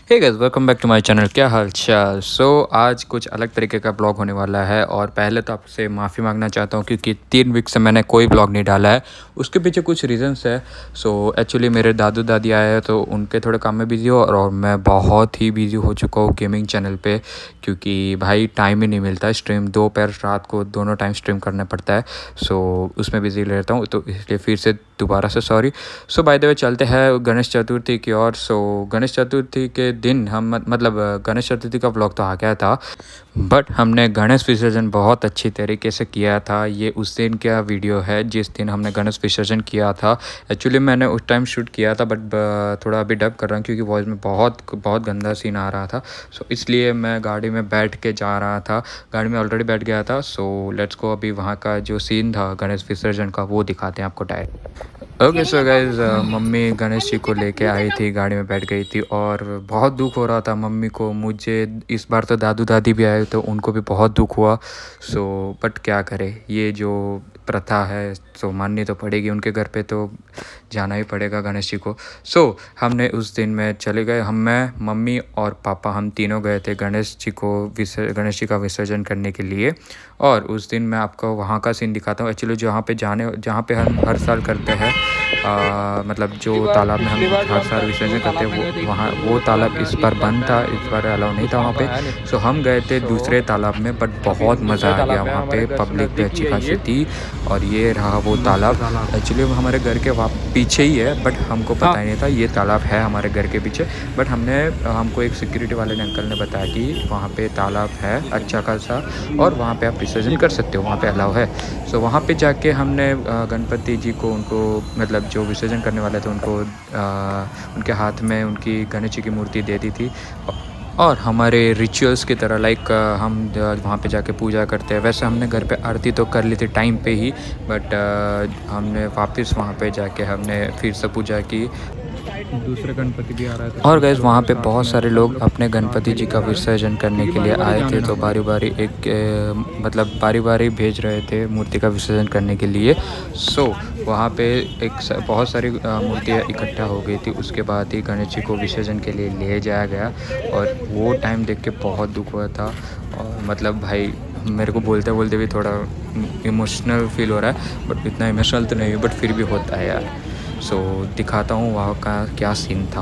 Hey guys welcome back to my channel. क्या हाल चाल। आज कुछ अलग तरीके का ब्लॉग होने वाला है और पहले तो आपसे माफ़ी मांगना चाहता हूँ क्योंकि 3 वीक से मैंने कोई ब्लॉग नहीं डाला है। उसके पीछे कुछ रीजंस है। एक्चुअली मेरे दादू दादी आए हैं तो उनके थोड़े काम में बिज़ी हो और मैं बहुत ही बिज़ी हो चुका हूँ गेमिंग चैनल पे, क्योंकि भाई टाइम ही नहीं मिलता। स्ट्रीम दोपहर रात को दोनों टाइम स्ट्रीम करना पड़ता है। उसमें बिज़ी रहता हूँ तो इसलिए फिर से दोबारा से सॉरी। बाय द वे चलते हैं गणेश चतुर्थी की ओर। गणेश चतुर्थी के दिन हम मतलब गणेश चतुर्थी का व्लॉग तो आ गया था, बट हमने गणेश विसर्जन बहुत अच्छी तरीके से किया था। ये उस दिन का वीडियो है जिस दिन हमने गणेश विसर्जन किया था। एक्चुअली मैंने उस टाइम शूट किया था, बट थोड़ा अभी डब कर रहा हूँ क्योंकि वॉइस में बहुत बहुत गंदा सीन आ रहा था। इसलिए मैं गाड़ी में बैठ के जा रहा था, गाड़ी में ऑलरेडी बैठ गया था। लेट्स गो, अभी वहाँ का जो सीन था गणेश विसर्जन का वो दिखाते हैं आपको direct. Okay so guys, mummy Ganesh ji को लेके आई थी, गाड़ी में बैठ गई थी और बहुत दुख हो रहा था मम्मी को। मुझे इस बार तो दादू दादी भी आए तो उनको भी बहुत दुख हुआ। बट क्या करें, ये जो प्रथा है माननी तो पड़ेगी। उनके घर पे तो जाना ही पड़ेगा गणेश जी को। हमने उस दिन में चले गए, मैं मम्मी और पापा हम तीनों गए थे गणेश जी का विसर्जन करने के लिए। और उस दिन मैं आपको वहाँ का सीन दिखाता हूँ। एक्चुअली जहाँ पे हम हर साल करते हैं, मतलब जो तालाब में हम हर साल विसर्जन करते हैं वो तालाब इस बार बंद था, इस बार अलाउ नहीं था वहाँ पे। हम गए थे दूसरे तालाब में, बट बहुत मज़ा आ गया वहाँ पे। पब्लिक भी अच्छी खासी थी और ये रहा वो तालाब। एक्चुअली हमारे घर के पीछे ही है, बट हमको पता ही नहीं था ये तालाब है हमारे घर के पीछे। बट हमको एक सिक्योरिटी वाले ने अंकल ने बताया कि वहाँ पे तालाब है अच्छा खासा और वहाँ पे आप विसर्जन कर सकते हो, वहाँ पे अलाउ है। वहाँ पे जाके हमने गणपति जी को, उनको मतलब जो विसर्जन करने वाले थे उनको उनके हाथ में उनकी गणेश जी की मूर्ति दे दी थी। और हमारे रिचुअल्स की तरह लाइक हम वहाँ पे जाके पूजा करते हैं, वैसे हमने घर पे आरती तो कर ली थी टाइम पे ही, बट हमने वापस वहाँ पे जाके हमने फिर से पूजा की। दूसरे गणपति भी आ रहा था और गैस वहाँ पे बहुत सारे लोग अपने गणपति जी का विसर्जन करने के लिए आए थे। तो बारी बारी मतलब बारी बारी भेज रहे थे मूर्ति का विसर्जन करने के लिए। वहाँ पे बहुत सारी मूर्तियाँ इकट्ठा हो गई थी। उसके बाद ही गणेश जी को विसर्जन के लिए ले जाया गया और वो टाइम देख के बहुत दुख हुआ था। और मतलब भाई मेरे को बोलते बोलते भी थोड़ा इमोशनल फील हो रहा है, बट इतना इमोशनल तो नहीं है, बट फिर भी होता है यार। दिखाता हूँ वहाँ का क्या सीन था।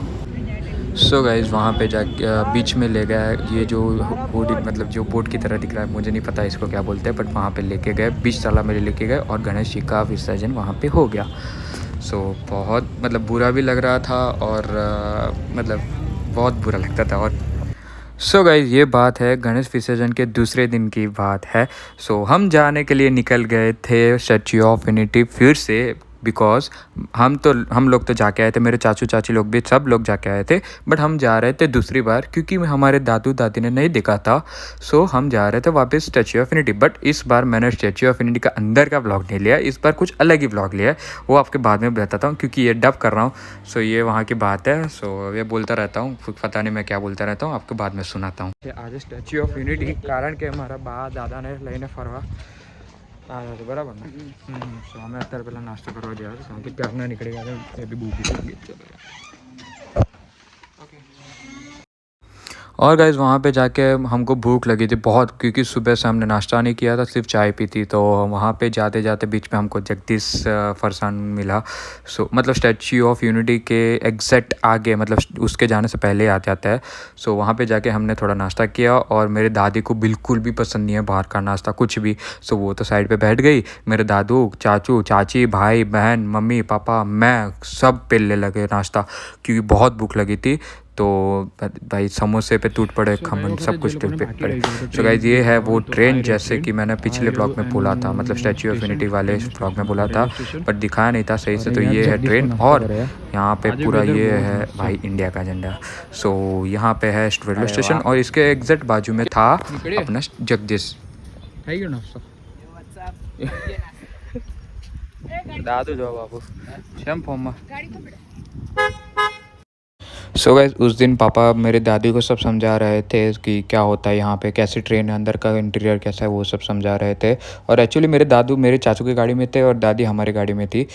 गाइज़ वहाँ पे जाके बीच में ले गया, ये जो होडी मतलब जो बोट की तरह दिख रहा है, मुझे नहीं पता इसको क्या बोलते हैं, बट वहाँ पे लेके गए, बीच तालाब में लेके गए और गणेश जी का विसर्जन वहाँ पे हो गया। बहुत मतलब बुरा भी लग रहा था और मतलब बहुत बुरा लगता था। और गाइज़ ये बात है गणेश विसर्जन के दूसरे दिन की बात है। हम जाने के लिए निकल गए थे स्टैच्यू ऑफ यूनिटी फिर से, बिकॉज हम लोग तो जाके आए थे, मेरे चाचू चाची लोग भी सब लोग जाके आए थे, बट हम जा रहे थे दूसरी बार क्योंकि हमारे दादू दादी ने नहीं देखा था। हम जा रहे थे वापस स्टैच्यू ऑफ यूनिटी, बट इस बार मैंने स्टैच्यू ऑफ यूनिटी का अंदर का ब्लॉग नहीं लिया, इस बार कुछ अलग ही ब्लॉग लिया है, वो आपके बाद में बताता हूँ क्योंकि ये डब कर रहा हूँ। ये वहाँ की बात है। ये बोलता रहता हूँ, खुद पता नहीं मैं क्या बोलता रहता हूँ, आपको बाद में सुनाता हूँ। आज स्टैच्यू ऑफ यूनिटी कारण के हमारा बा दादा ने लઈને ફરવા આવ્યા છે, બરાબર ને? અમે અત્યારે પહેલાં નાસ્તો કરવા ગયા હતા, કે ત્યારના નીકળી ગયા હતા, એ બી ભૂખી થઈ ગઈ છે। और गाइज़ वहाँ पे जाके हमको भूख लगी थी बहुत, क्योंकि सुबह से हमने नाश्ता नहीं किया था, सिर्फ चाय पी थी। तो वहाँ पे जाते जाते बीच में हमको जगदीश फरसान मिला। मतलब स्टैच्यू ऑफ यूनिटी के एग्जैक्ट आगे, मतलब उसके जाने से पहले आ जाता है। वहाँ पे जाके हमने थोड़ा नाश्ता किया और मेरे दादी को बिल्कुल भी पसंद नहीं है बाहर का नाश्ता कुछ भी। वो तो साइड पे बैठ गई, मेरे दादू चाचू चाची भाई बहन मम्मी पापा मैं सब पेलने लगे नाश्ता, क्योंकि बहुत भूख लगी थी। तो भाई समोसे पे टूट पड़े, खमन सब कुछ टूट पड़े। गाइज ये है वो ट्रेन, जैसे कि मैंने पिछले ब्लॉग में बोला था, मतलब स्टैच्यू ऑफ यूनिटी वाले ब्लॉग में बोला था, बट दिखाया नहीं था सही से। तो ये है ट्रेन और यहाँ पे पूरा ये है भाई इंडिया का झंडा। यहाँ पे है रेलवे स्टेशन और इसके एग्जैक्ट बाजू में था अपना जगदीश। दादू जो बाबू सेम फॉर्म में। गाइस उस दिन पापा मेरे दादी को सब समझा रहे थे कि क्या होता है यहाँ पे, कैसी ट्रेन है, अंदर का इंटीरियर कैसा है, वो सब समझा रहे थे। और एक्चुअली मेरे दादू मेरे चाचू की गाड़ी में थे और दादी हमारी गाड़ी में थी।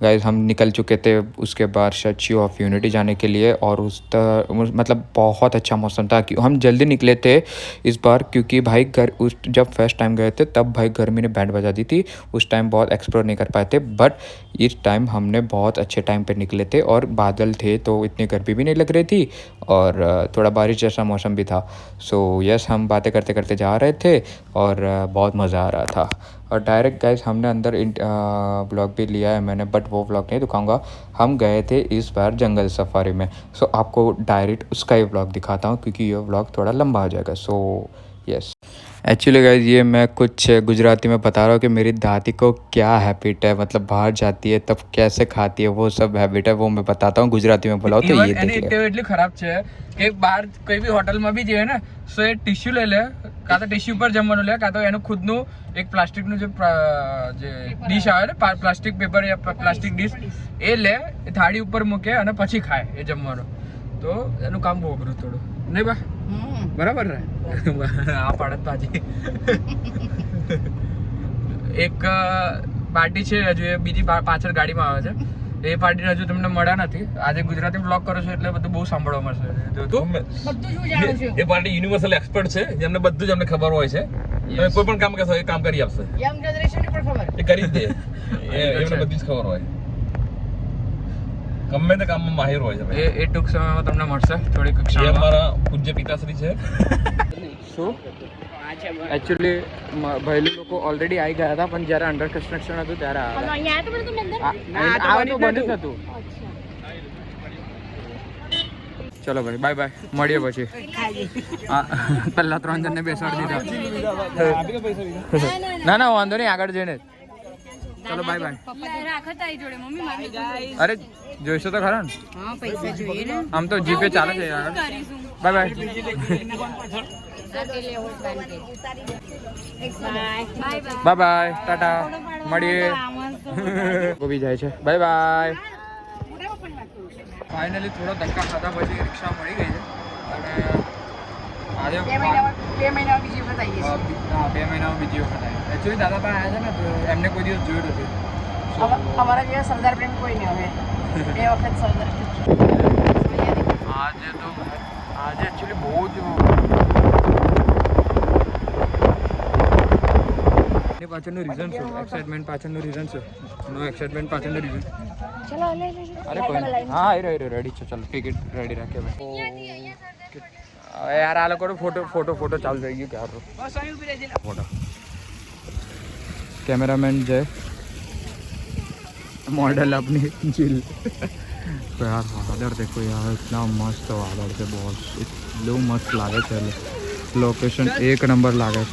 गाइस हम निकल चुके थे उसके बाद स्टैच्यू ऑफ यूनिटी जाने के लिए, और मतलब बहुत अच्छा मौसम था कि हम जल्दी निकले थे इस बार, क्योंकि भाई उस जब फर्स्ट टाइम गए थे तब भाई गर्मी ने बैंड बजा दी थी, उस टाइम बहुत एक्सप्लोर नहीं कर पाए थे। बट इस टाइम हमने बहुत अच्छे टाइम पे निकले थे और बादल थे तो इतनी गर्मी भी नहीं लग रही थी और थोड़ा बारिश जैसा मौसम भी था। सो यस, हम बातें करते करते जा रहे थे और बहुत मज़ा आ रहा था। और डायरेक्ट गाइस हमने अंदर ब्लॉग भी लिया है मैंने, बट वो ब्लॉग नहीं दिखाऊंगा। हम गए थे इस बार जंगल सफारी में, सो आपको डायरेक्ट उसका ही ब्लॉग दिखाता हूँ क्योंकि ये ब्लॉग थोड़ा लंबा हो जाएगा। सो यस, एक्चुअली गाइस ये मैं कुछ गुजराती में बता रहा हूँ कि मेरी दादी को क्या हैबिट है, मतलब बाहर जाती है तब कैसे खाती है, वो सब हैबिट है, वो मैं बताता हूँ गुजराती में बोलाओ तो ये देख ले। એટલી ખરાબ છે કે બહાર કોઈ બી હોટલમાં બી જઈએ ને સો એ ટિશ્યુ લઈ લે, કાં તો ટિશ્યુ પર જમવાનું લે, કાં તો એનું ખુદનું એક પ્લાસ્ટિકનું જે ડીશ આવે ને પ્લાસ્ટિક પેપર યા પ્લાસ્ટિક ડીશ એ લે, એ થાળી ઉપર મૂકે અને પછી ખાય એ જમવાનું. તો એનું કામ બહુ અઘરું થોડું નહીં બા, બરાબર ને? આ પાડત પાછી એક પાર્ટી છે હજુ, એ બીજી પાછળ ગાડીમાં આવે છે, એ પાર્ટી હજુ તમને મળ્યા નથી. આજે ગુજરાતી બ્લોગ કરો છો એટલે બધું બહુ સાંભળવા મળશે. એ પાર્ટી યુનિવર્સલ એક્સપર્ટ છે, જેમને બધું જ અમને ખબર હોય છે. તમે કોઈ પણ કામ કહેશો એ કામ કરી આપશે. યંગ જનરેશનની પણ ખબર એ કરી જ દે, એમને બધી જ ખબર હોય, ગમે તે કામમાં માહિર હોય છે. એ ટૂંક સમયમાં તમને મળશે થોડીક એ ક્ષણ. અમારા પૂજ્ય પિતાશ્રી છે. શું એકચ્યુઅલી ભાઈલું લોકો ઓલરેડી આવી ગયા હતા, પણ જ્યારે અંડર કન્સ્ટ્રક્શન હતું ત્યારે આવવાનું બંધ જ હતું. ચલો ભાઈ, બાય બાય, મળીએ પછી. હા, પહેલા 3 જણને બેસાડી દીધા. ના ના વાંધો નહીં, આગળ જઈને. ચલો બાય બાય. અરે જોઈશું તો ખરા ને, આમ તો જીપે ચાલે છે આગળ. Bye bye. Bye bye, Tata, મળીએ. ગોબી જાય છે, બાય બાય. ફાઇનલી થોડો ધક્કા ખાધા પછી રિક્ષા મળી ગઈ છે અને આજે 2 મહિનામાં બીજી વખત આવીએ છીએ. 2 મહિનામાં બીજી વખત આવી. એકચ્યુઅલી દાદા પાસે આવ્યા છે ને તો એમને કોઈ દિવસ જોયું નથી. અમારા જેવા સરદાર પ્રેમ કોઈ નહીં હવે 2 વખત સરદાર. આજે એકચ્યુઅલી બહુ જ પાછળનું રીઝન શું? એક્સાઇટમેન્ટ પાછળનું રીઝન શું? નો એક્સાઇટમેન્ટ પાછળનું રીઝન? ચલો અરે કોઈ હા, એ રેડી છે. ચલો ટિકિટ રેડી રાખીએ ભાઈ. યાર આ લોકો ફોટો ચાલુ થઈ ગયું ક્યાર ફોટો. કેમેરામેન જય, मॉडल अपनी चिल. तो यार वादर देखो यार, इतना मस्त वादर છે બોસ, એટલું મસ્ત લાગે છે. લોકેશન એક નંબર લાગે છે.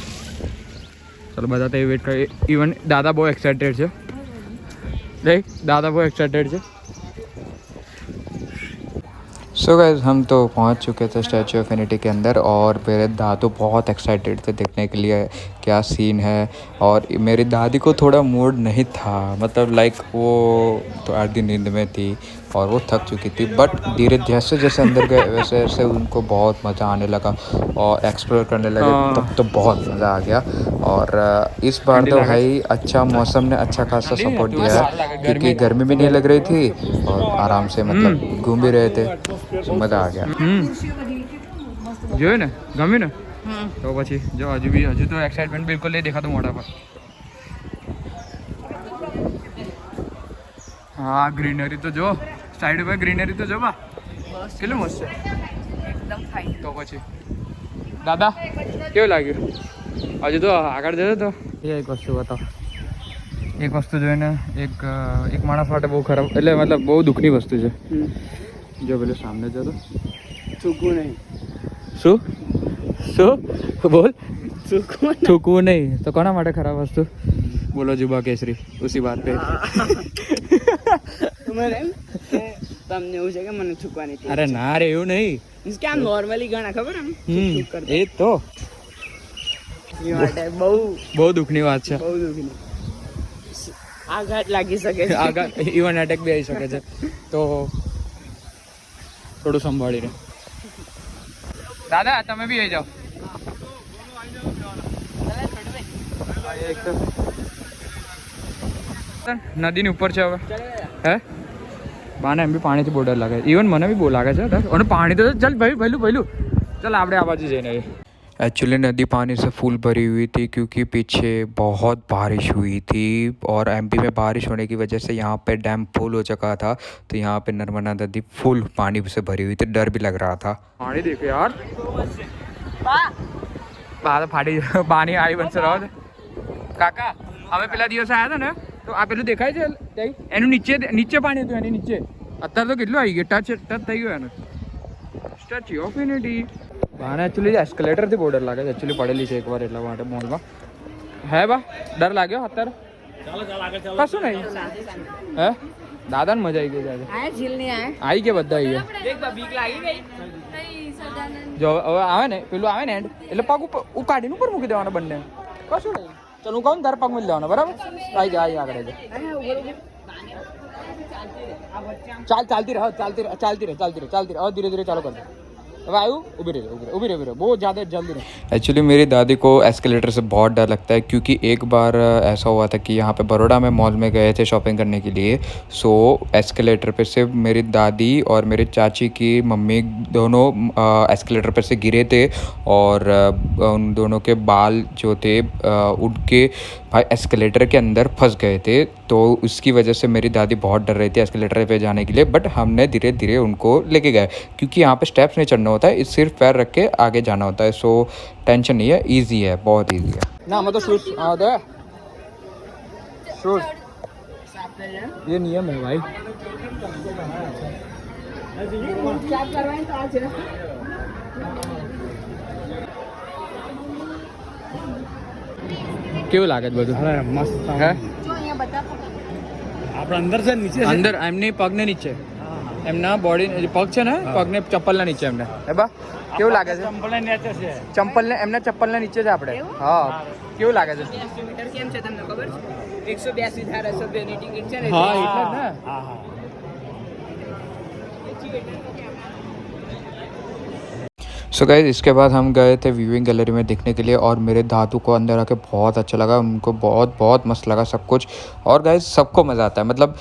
ચલો બધા તો વેટ કરીએ. ઇવન દાદા બહુ એક્સાઇટેડ છે. देख दादा बहुत एक्साइटेड है. सो गाइस हम तो पहुंच चुके थे स्टैचू ऑफ यूनिटी के अंदर और मेरे दादू बहुत एक्साइटेड थे देखने के लिए क्या सीन है. और मेरी दादी को थोड़ा मूड नहीं था, मतलब लाइक वो तो आधी नींद में थी और वो थक चुकी थी. बट धीरे जैसे जैसे अंदर गए वैसे वैसे उनको बहुत मज़ा आने लगा और एक्सप्लोर करने लगे. तब तो बहुत मज़ा आ गया. और इस बार तो भाई अच्छा मौसम ने अच्छा खासा सपोर्ट दिया है क्योंकि गर्मी भी नहीं लग रही थी और आराम से मतलब घूम भी रहे थे. मज़ा आ गया. जो है ना गमी ना तो પછી જો હજુ તો એક્સાઇટમેન્ટ બિલકુલ નહીં દેખાતું મોઢા પર. હા ગ્રીનરી તો જો, સાઈડ પર ગ્રીનરી તો જો બા, કેટલું મસ્ત છે એકદમ ફાઇન. તો પછી દાદા કેવું લાગ્યું? હજુ તો આગળ જજો તો એ એક વસ્તુ બતાવો. એક વસ્તુ જોઈને એક માણસ માટે બહુ ખરાબ, એટલે મતલબ બહુ દુઃખની વસ્તુ છે. જો પેલું સામને જતો ચૂકવું નહીં. શું શું બોલ? ચૂકવું नहीं तो कोना માટે ખરાબ વસ્તુ બોલો? जुबा केसरी उसी बात पे. તમને એવું છે કે મને ચૂકવાની? અરે ના રે એવું નહીં, મીન્સ કે આમ નોર્મલી ગણા ખબર આમ એ તો બહુ દુઃખની વાત છે. બહુ દુઃખની આઘાત લાગી શકે છે. આગળ ઇવન એટેક બી આવી શકે છે, તો થોડું સંભાળીને. દાદા તમે બી આવી જાઓ. નદીની ઉપર છે હવે હે બાને એમ બી પાણીથી બહુ ડર લાગે ઇવન મને બી બહુ લાગે છે ડર અને પાણી તો ચાલ ભાઈ ભલું चल આપણે આ બાજુ જઈને एक्चुअली नदी पानी से फुल भरी हुई थी क्योंकि पीछे बहुत बारिश हुई थी और एमपी में बारिश होने की वजह से यहाँ पे डैम फुल हो चुका था तो यहाँ पे नर्मदा नदी फुल पानी से भरी हुई थी डर भी लग रहा था पानी देखो यार બા ફાટી પાણી આવી બનશે રહો કાકા અમે પેલા દિવસે આવ્યા હતા ને તો આ પેલું દેખાય છે એનું નીચે પાણી હતું એની નીચે અત્યારે તો કેટલું આવી ગયું ટચ થઈ ગયું એનું સ્ટેચ્યુ ઓફ યુનિટી બાને એકચ્યુઅલી એસ્કેલેટરથી બહુ ડર લાગે છે એકચ્યુઅલી પડેલી છે એકવાર એટલા માટે મોલમાં હે બા ડર લાગ્યો અત્યારે કશું નહીં હે દાદાને મજા આવી ગઈ છે આવી ગયા બધા આવી ગયા જો હવે આવે ને પેલું આવે ને એન્ડ એટલે પગ ઉપર કાઢીને ઉપર મૂકી દેવાના બંને કશું નહીં ચલો હું કહું તારે પગ મૂકી દેવાના બરાબર આવી જા આવી આગળ ચાલતી રહે હવે ધીરે ધીરે ચાલુ કર દે अब आयु उभी रहे बहुत ज़्यादा जल्दी नहीं एक्चुअली मेरी दादी को एस्केलेटर से बहुत डर लगता है क्योंकि एक बार ऐसा हुआ था कि यहाँ पे बड़ौदा में मॉल में गए थे शॉपिंग करने के लिए सो एस्केलेटर पे से मेरी दादी और मेरी चाची की मम्मी दोनों एस्केलेटर पे से गिरे थे और उन दोनों के बाल जो थे उनके भाई एस्केलेटर के अंदर फंस गए थे तो उसकी वजह से मेरी दादी बहुत डर रही थी एस्केलेटर पे जाने के लिए बट हमने धीरे धीरे उनको लेके गए क्योंकि यहाँ पे स्टेप्स नहीं चढ़ना होता है सिर्फ पैर रख के आगे जाना होता है सो टेंशन नहीं है ईजी है बहुत ईजी है ना मतलब शूज शूज ये नियम है भाई કેવું લાગે બધું અરે મસ્ત હે જો અહીંયા બતા આપણે અંદર છે નીચે અંદર એમની પગને નીચે એમના બોડી પગ છે ને પગને ચપ્પલના નીચે એમને હે બા કેવું લાગે છે ચપ્પલને નીચે છે ચપ્પલને એમના ચપ્પલના નીચે છે આપણે હા કેવું લાગે છે મીટર કેમ છે તમને ખબર છે 182 ધારા સભ્યની ટિકિટ છે ને હા એટલે જ ને હા હા सो गाइस इसके बाद हम गए थे व्यूइंग गैलरी में देखने के लिए और मेरे दादू को अंदर आके बहुत अच्छा लगा उनको बहुत मस्त लगा सब कुछ और गाइस सबको मज़ा आता है मतलब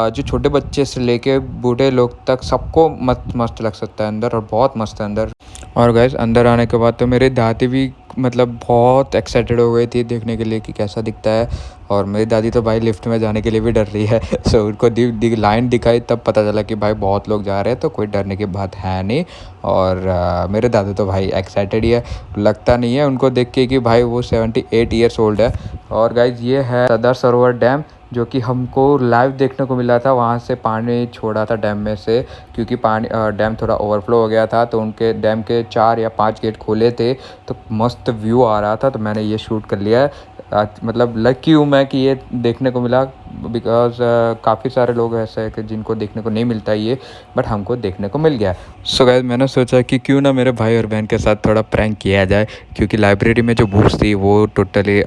जो छोटे बच्चे से लेके बूढ़े लोग तक सबको मस्त लग सकता है अंदर और बहुत मस्त है अंदर और गाइस अंदर आने के बाद तो मेरी दादी भी मतलब बहुत एक्साइटेड हो गई थी देखने के लिए कि कैसा दिखता है और मेरी दादी तो भाई लिफ्ट में जाने के लिए भी डर रही है सो उनको लाइन दिखाई तब पता चला कि भाई बहुत लोग जा रहे हैं तो कोई डरने की बात है नहीं और मेरे दादू तो भाई एक्साइटेड ही है लगता नहीं है उनको देख के कि भाई वो 78 ईयर्स ओल्ड है और गाइज ये है सरदार सरोवर डैम जो कि हमको लाइव देखने को मिला था वहाँ से पानी छोड़ा था डैम में से क्योंकि पानी डैम थोड़ा ओवरफ्लो हो गया था तो उनके डैम के 4 या 5 गेट खोले थे तो मस्त व्यू आ रहा था तो मैंने ये शूट कर लिया है मतलब लकी हूँ मैं कि ये देखने को मिला बिकॉज काफ़ी सारे लोग ऐसे हैं कि जिनको देखने को नहीं मिलता ये बट हमको देखने को मिल गया सो गाइस मैंने सोचा कि क्यों ना मेरे भाई और बहन के साथ थोड़ा प्रैंक किया जाए क्योंकि लाइब्रेरी में जो बुक्स थी वो टोटली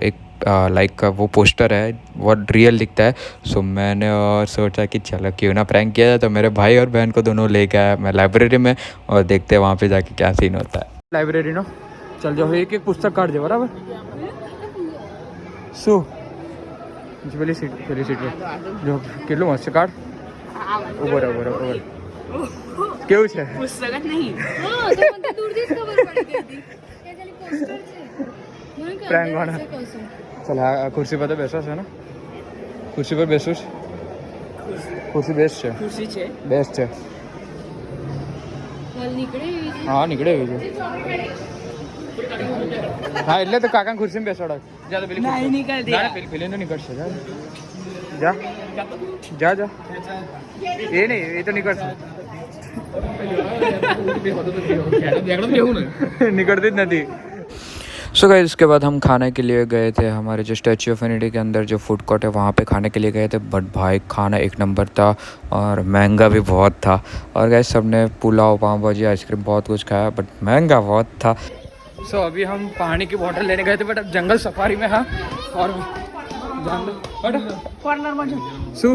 एक लाइक वो पोस्टर है वो रियल दिखता है सो मैंने सोचा कि चलो क्यों ना प्रैंक किया जाए तो मेरे भाई और बहन को दोनों ले गया मैं लाइब्रेरी में और देखते हैं वहाँ पे जाके क्या सीन होता है लाइब्रेरी नो चल जाओ एक एक पुस्तक काट दे बराबर શું પેલી સીટ પર જો કેટલું મસ્ત કાર્ડ ઉભો રહો કેવું છે પુસ્તક જ નહીં હા તો મને દૂરથી જ ખબર પડી ગઈ હતી કે ખાલી પોસ્ટર છે મને કે પ્રેંગ વાળા ચાલ આ ખુરશી પર તો બેસો છે ને ખુરશી પર બેસું ખુરશી બેસ્ટ છે ખુશી છે બેસ્ટ છે હાલ નીકળે એવી છે હા નીકળે એવી છે હા એટલે તો કાકા ખુરશીમાં બેસાડો જા તો પેલી નહીં નીકળતી ના પેલી તો નીકળશે જા જા જા એ નહીં એ તો નીકળશે निकलती नहीं सो गाइस इसके बाद हम खाने के लिए गए थे हमारे जो स्टैच्यू ऑफ यूनिटी के अंदर जो फूड कोर्ट है वहाँ पे खाने के लिए गए थे बट भाई खाना एक नंबर था और महंगा भी बहुत था और गाइस सबने पुलाव पाव भाजी आइसक्रीम बहुत कुछ खाया बट महंगा बहुत था सो अभी हम पानी की बोतल लेने गए थे बट अब जंगल सफारी में हाँ और કોર્નર માં જો શું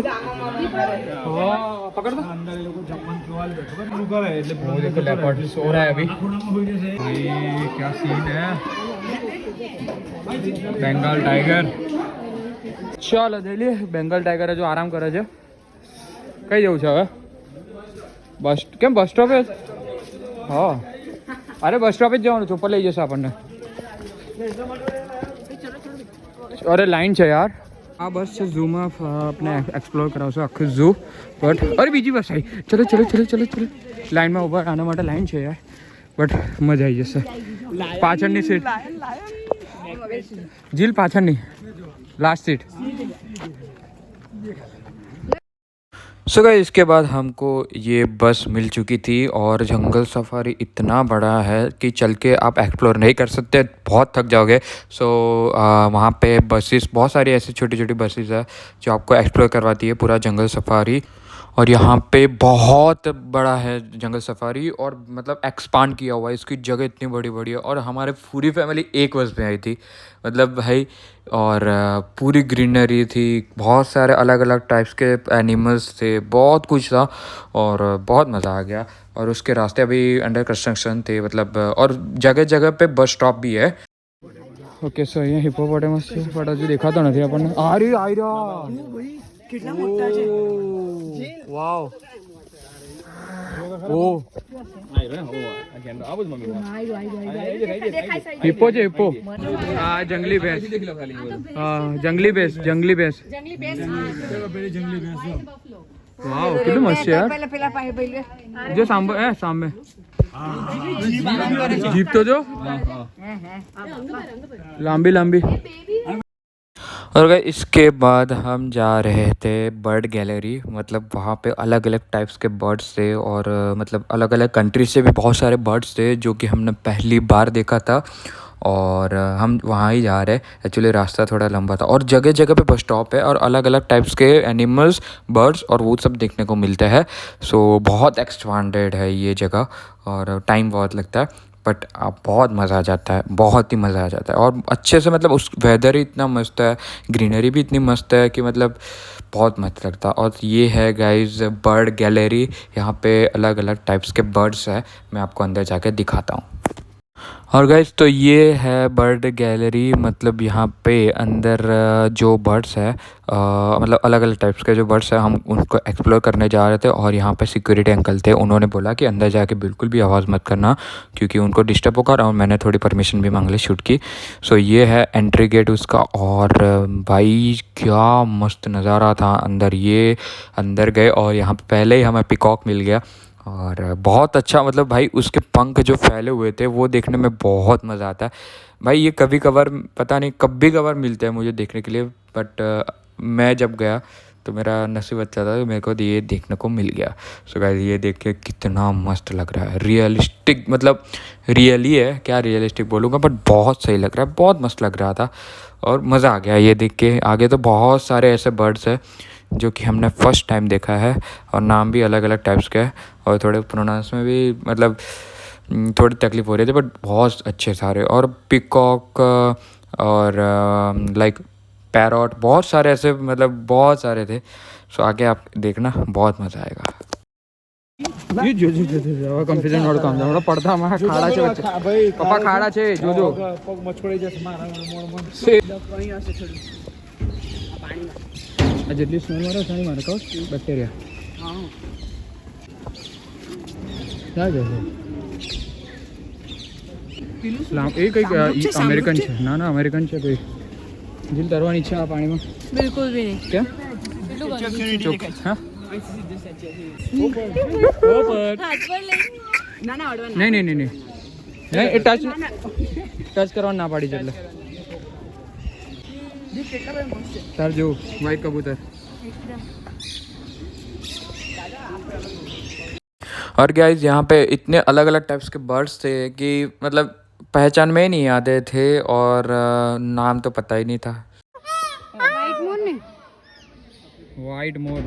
पकड़ दो अंदर ये लोग जमन केवाल बैठो पर रुका है એટલે बहुत देखो लेपर्ड सो रहा है अभी भाई क्या सीन है बंगाल टाइगर ચાલો જઈએ બેંગલ ટાઈગર જો આરામ કરે છે. કઈ જવું છે હવે? બસ કેમ બસ સ્ટોપે? હા અરે બસ સ્ટોપે જ જવાનું, ચોપર લઈ જશે આપણને. અરે લાઈન છે યાર. આ બસ છે ઝૂમાં આપણે એક્સપ્લોર કરાવશો આખું ઝૂ. બટ અરે બીજી બસ આવી. ચલો ચલો ચલો ચલો ચલો લાઈનમાં ઊભા આના માટે લાઈન છે યાર. બટ મજા આવી જશે. પાછળની સીટ જીલ, પાછળની लास्ट सीट. सो गाइस इसके बाद हमको ये बस मिल चुकी थी और जंगल सफारी इतना बड़ा है कि चल के आप एक्सप्लोर नहीं कर सकते, बहुत थक जाओगे. सो वहाँ पे बसेस बहुत सारी ऐसी छोटी छोटी बसेस है जो आपको एक्सप्लोर करवाती है पूरा जंगल सफारी. और यहाँ पे बहुत बड़ा है जंगल सफारी और मतलब एक्सपांड किया हुआ है, इसकी जगह इतनी बड़ी बड़ी है. और हमारे पूरी फैमिली एक बस में आई थी मतलब भाई. और पूरी ग्रीनरी थी, बहुत सारे अलग अलग टाइप्स के एनिमल्स थे, बहुत कुछ था और बहुत मज़ा आ गया. और उसके रास्ते अभी अंडर कंस्ट्रक्शन थे मतलब, और जगह जगह पे बस स्टॉप भी है. ओके सो ये हिप्पोपोटेमस છે બટ હજુ દેખાતો નથી આપણને. આ રહ્યા કેટલા મોટા છે. વાવ. ઓ हिप्पो છે हिप्पो. આ જંગલી ભેંસ. હા જંગલી ભેંસ, જંગલી ભેંસ. વાવ કેટલું મસ્ત છે યાર. જો સાંભળ સામે જીપ તો જો लंबी लंबी. और गाइस इसके बाद हम जा रहे थे बर्ड गैलरी. मतलब वहाँ पे अलग अलग टाइप्स के बर्ड्स थे और मतलब अलग अलग कंट्री से भी बहुत सारे बर्ड्स थे जो कि हमने पहली बार देखा था. और हम वहाँ ही जा रहे. एक्चुअली रास्ता थोड़ा लंबा था और जगह जगह पे बस स्टॉप है और अलग अलग टाइप्स के एनिमल्स, बर्ड्स और वो सब देखने को मिलते हैं. सो बहुत एक्सपांडेड है ये जगह और टाइम बहुत लगता है बट आप बहुत मज़ा आ जाता है, बहुत ही मज़ा आ जाता है. और अच्छे से मतलब उस वेदर ही इतना मस्त है, ग्रीनरी भी इतनी मस्त है कि मतलब बहुत मस्त लगता है. और ये है गाइस बर्ड गैलरी. यहाँ पे अलग अलग टाइप्स के बर्ड्स है, मैं आपको अंदर जाके दिखाता हूँ. और गाइस तो ये है बर्ड गैलरी. मतलब यहाँ पे अंदर जो बर्ड्स है मतलब अलग अलग टाइप्स के जो बर्ड्स है हम उनको एक्सप्लोर करने जा रहे थे. और यहाँ पे सिक्योरिटी अंकल थे, उन्होंने बोला कि अंदर जाके बिल्कुल भी आवाज़ मत करना क्योंकि उनको डिस्टर्ब होगा. और मैंने थोड़ी परमिशन भी मांग ली शूट की. सो ये है एंट्री गेट उसका. और भाई क्या मस्त नज़ारा था अंदर. ये अंदर गए और यहाँ पे पहले ही हमें पिकॉक मिल गया और बहुत अच्छा. मतलब भाई उसके पंख जो फैले हुए थे वो देखने में बहुत मज़ा आता है भाई. ये कभी कभार पता नहीं कभी कभार मिलते हैं मुझे देखने के लिए बट मैं जब गया तो मेरा नसीब अच्छा था, मेरे को ये देखने को मिल गया. सो गाइस ये देख के कितना मस्त लग रहा है. रियलिस्टिक मतलब रियल ही है, क्या रियलिस्टिक बोलूँगा बट बहुत सही लग रहा है, बहुत मस्त लग रहा था और मज़ा आ गया ये देख के. आगे तो बहुत सारे ऐसे बर्ड्स हैं जो कि हमने फर्स्ट टाइम देखा है और नाम भी अलग अलग टाइप्स के हैं और थोड़े प्रोनाउंस में भी मतलब थोड़ी तकलीफ़ हो रही थी बट बहुत अच्छे सारे. और पिकॉक और लाइक पैरॉट, बहुत सारे ऐसे मतलब बहुत सारे थे. सो आगे आप देखना बहुत मज़ा आएगा. जो जो जो जो कन्फ्यूजन वाળું કામ છે પડતા અમારા ખાડા છે વચ્ચે. પપ્પા ખાડા છે જોજો. પગ મચકોડી જશે મારા મોળમાં. આ જેટલી સ્મેલ મારો સારી મારે કહો બેક્ટેરિયા. હા ક્યાં જશે? એ કંઈક અમેરિકન છે. ના ના અમેરિકન છે કોઈ. જીલ તરવાની છે આ પાણીમાં? बिल्कुल भी नहीं. કેમ? हाँ हाथ पर ले. नहीं नहीं नहीं नहीं नहीं टच टच करवा ना पाड़ी चले सर जो वाइट कबूतर. और गाइस यहाँ पे इतने अलग अलग टाइप्स के बर्ड्स थे कि मतलब पहचान में ही नहीं आते थे और नाम तो पता ही नहीं था. वाइट मोर ने वाइट मोर